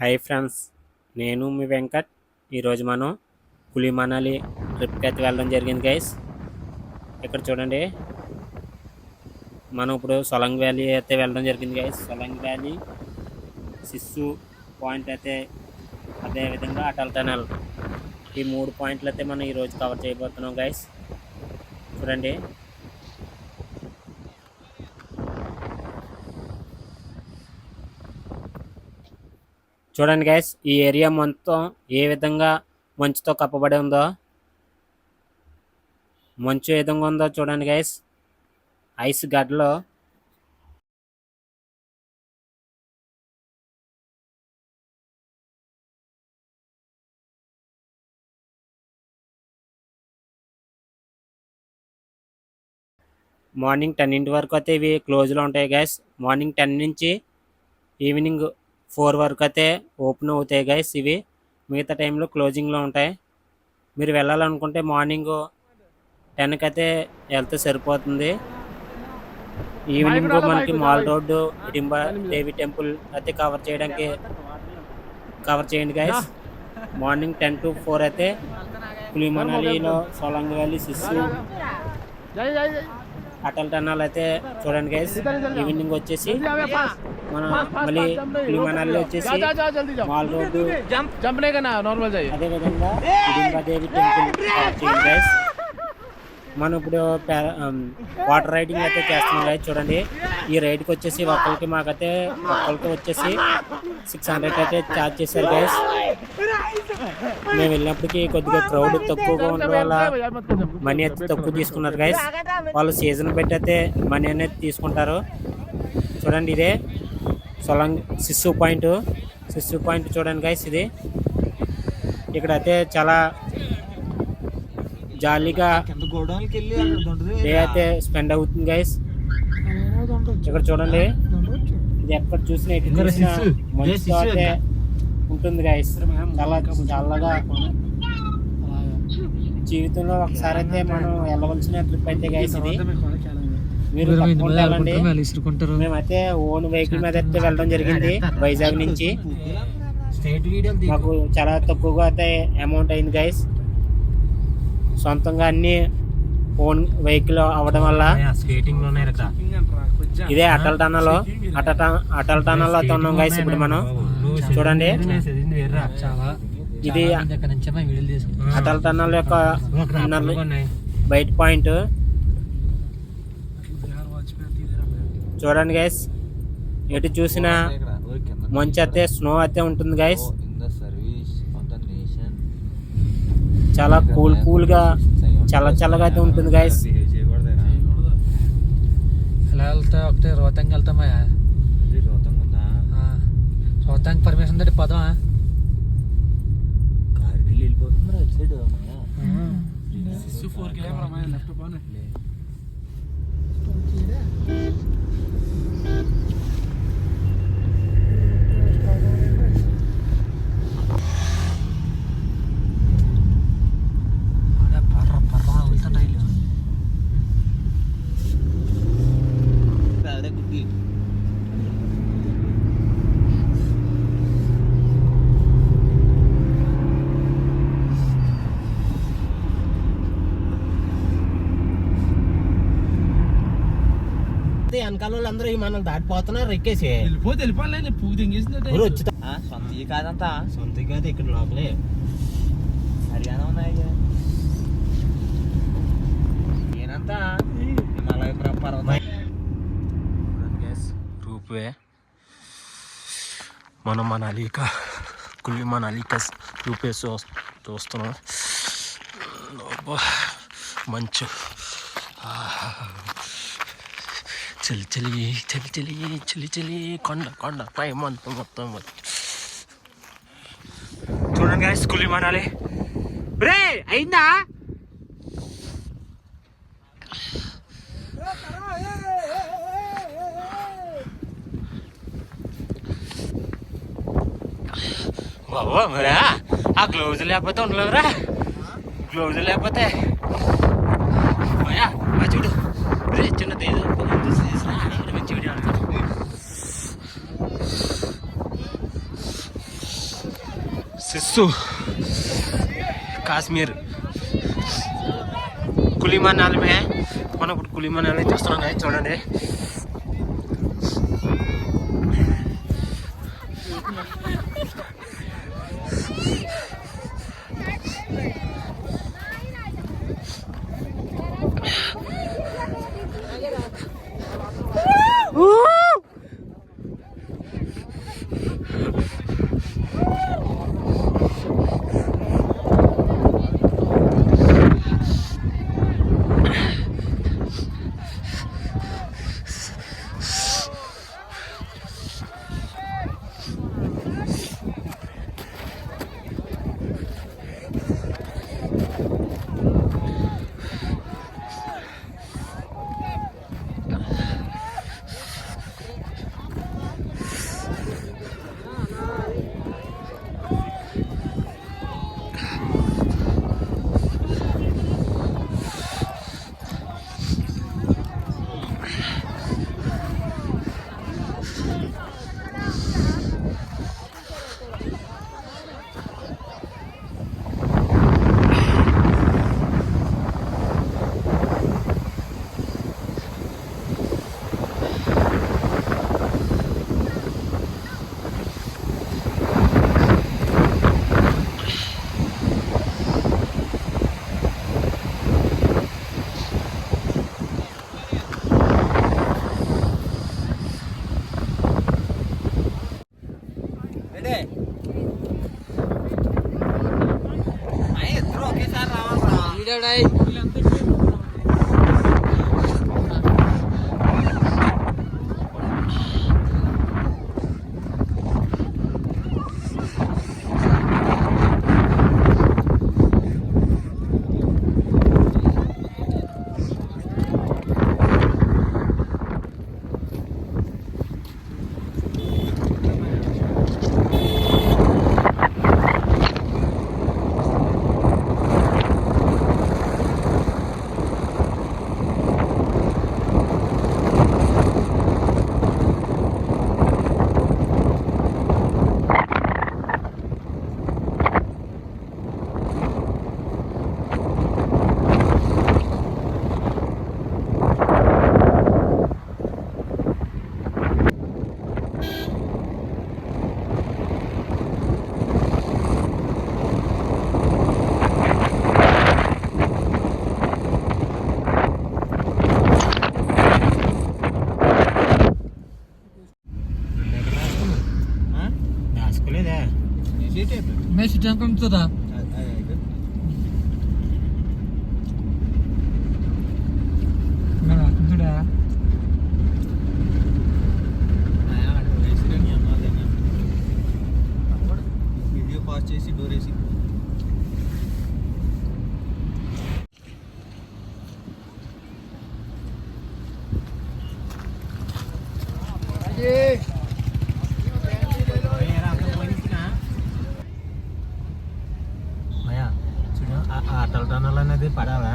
Hi friends, నేను మీ వెంకట్. ఈరోజు మనం కులి మనాలి ట్రిప్కి అయితే వెళ్ళడం జరిగింది గైస్. ఇక్కడ చూడండి, మనం ఇప్పుడు సొలంగ్ వ్యాలీ అయితే వెళ్ళడం జరిగింది గైస్. సొలంగ్ వ్యాలీ, సిస్సు పాయింట్ అయితే, అదేవిధంగా అటల్ టనల్, ఈ 3 పాయింట్లు అయితే మనం ఈరోజు కవర్ చేయబోతున్నాం గైస్. చూడండి, చూడండి గైస్, ఈ ఏరియా మొత్తం ఏ విధంగా మంచుతో కప్పబడి ఉందో, మంచు ఏ విధంగా ఉందో చూడండి గైస్. ఐస్ గడ్డలో మార్నింగ్ 10 వరకు అయితే ఇవి క్లోజ్లో ఉంటాయి గైస్. మార్నింగ్ 10 నుంచి ఈవినింగ్ 4 వరకు అయితే ఓపెన్ అవుతాయి గైస్. ఇవి మిగతా టైంలో క్లోజింగ్లో ఉంటాయి. మీరు వెళ్ళాలనుకుంటే మార్నింగ్ 10కి అయితే వెళ్తే సరిపోతుంది. ఈవినింగ్ మనకి mall road, Hidimba Devi temple అయితే కవర్ చేయండి గైస్. మార్నింగ్ 10 to 4 అయితే కులి మనాలిలో సొలంగ్ వ్యాలీ, సిస్సు, అటల్ టనల్ అయితే చూడండి గైస్. ఈవినింగ్ వచ్చేసి మన మళ్ళీ కులి మనాలిలో వచ్చేసి మాల్ రోడ్డు, అదేవిధంగా హిడింబా దేవి టెంపుల్ కవర్ చేయండి గైస్. మనం ఇప్పుడు వాటర్ రైడింగ్ అయితే చేస్తున్నాం గైస్. చూడండి, ఈ రైడ్కి వచ్చేసి మాకైతే ఒక్కరికి వచ్చేసి 600 అయితే ఛార్జ్ చేశారు గైస్. మేము వెళ్ళినప్పటికీ కొద్దిగా క్రౌడ్ తక్కువగా ఉండడం వల్ల మనీ అయితే తక్కువ తీసుకున్నారు గైస్. వాళ్ళు సీజన్ పెట్టి అయితే మనీ అనేది తీసుకుంటారు. చూడండి, ఇదే సొలంగ్ సిస్సు పాయింట్ చూడండి గైస్. ఇది ఇక్కడ అయితే చాలా జాలీగా డే అయితే స్పెండ్ అవుతుంది గైస్. ఇక్కడ చూడండి, ఇది ఎక్కడ చూసినా మంచిగా అయితే ఉంటుంది గైస్. చాలా చల్లగా, జీవితంలో ఒకసారి అయితే మనం వెళ్ళవలసిన ట్రిప్ అయితే గైస్ ఇది. మీరు మేమైతే ఓన్ వెహికల్ మీద అయితే వెళ్ళడం జరిగింది వైజాగ్ నుంచి. మాకు చాలా తక్కువగా అయితే అమౌంట్ అయింది గైస్. సొంతంగా అన్ని ఓన్ వెహికల్ అవ్వడం వల్ల. ఇదే అటల్ టనల్ అయితే ఉన్నాం గైస్ ఇప్పుడు మనం. చూడండి, ఇది అటల్ టనల్ యొక్క బయట పాయింట్. చూడండి గైస్, ఎటు చూసినా మంచు అయితే, స్నో అయితే ఉంటుంది గైస్. చాలా కూల్గా చల్లగా అయితే ఉంటుంది గైస్. ఎలా వెళ్తా ఒకటే రోహతంగా వెళ్తామా? రోహతంగ్ పర్మిషన్ తోటి పదం వెనకాల వాళ్ళందరూ మనం దాటిపోతున్నారు. ఎక్కేసి సొంత కాదంతా, సొంత కాదు, ఇక్కడ లోపలే హర్యానా ఉన్నాయి. ఏనంతా హిమాలయ పర్వతం. రూప్వే మనం కులి మనాలిక రూపే చూస్తున్నాం. మంచు, చలి కొండ పై మొత్తం చూడండి గైస్. కులి మనాలి రే అయిందా? బాబా మరా ఆ గ్లౌజ్ లేకపోతే ఉండలేదురా. గ్లౌజ్ లేకపోతే చూడు చిన్న మంచి వీడియో. సిస్సు కాశ్మీర్ కులిమనాలమే మనం ఇప్పుడు కులిమనాలి చూస్తున్నాం కదా చూడండి. मैं सिटी तो था వీడియో పాస్ చేసి డోర్ వేసి అటల్ టనల్ అనేది పడాలా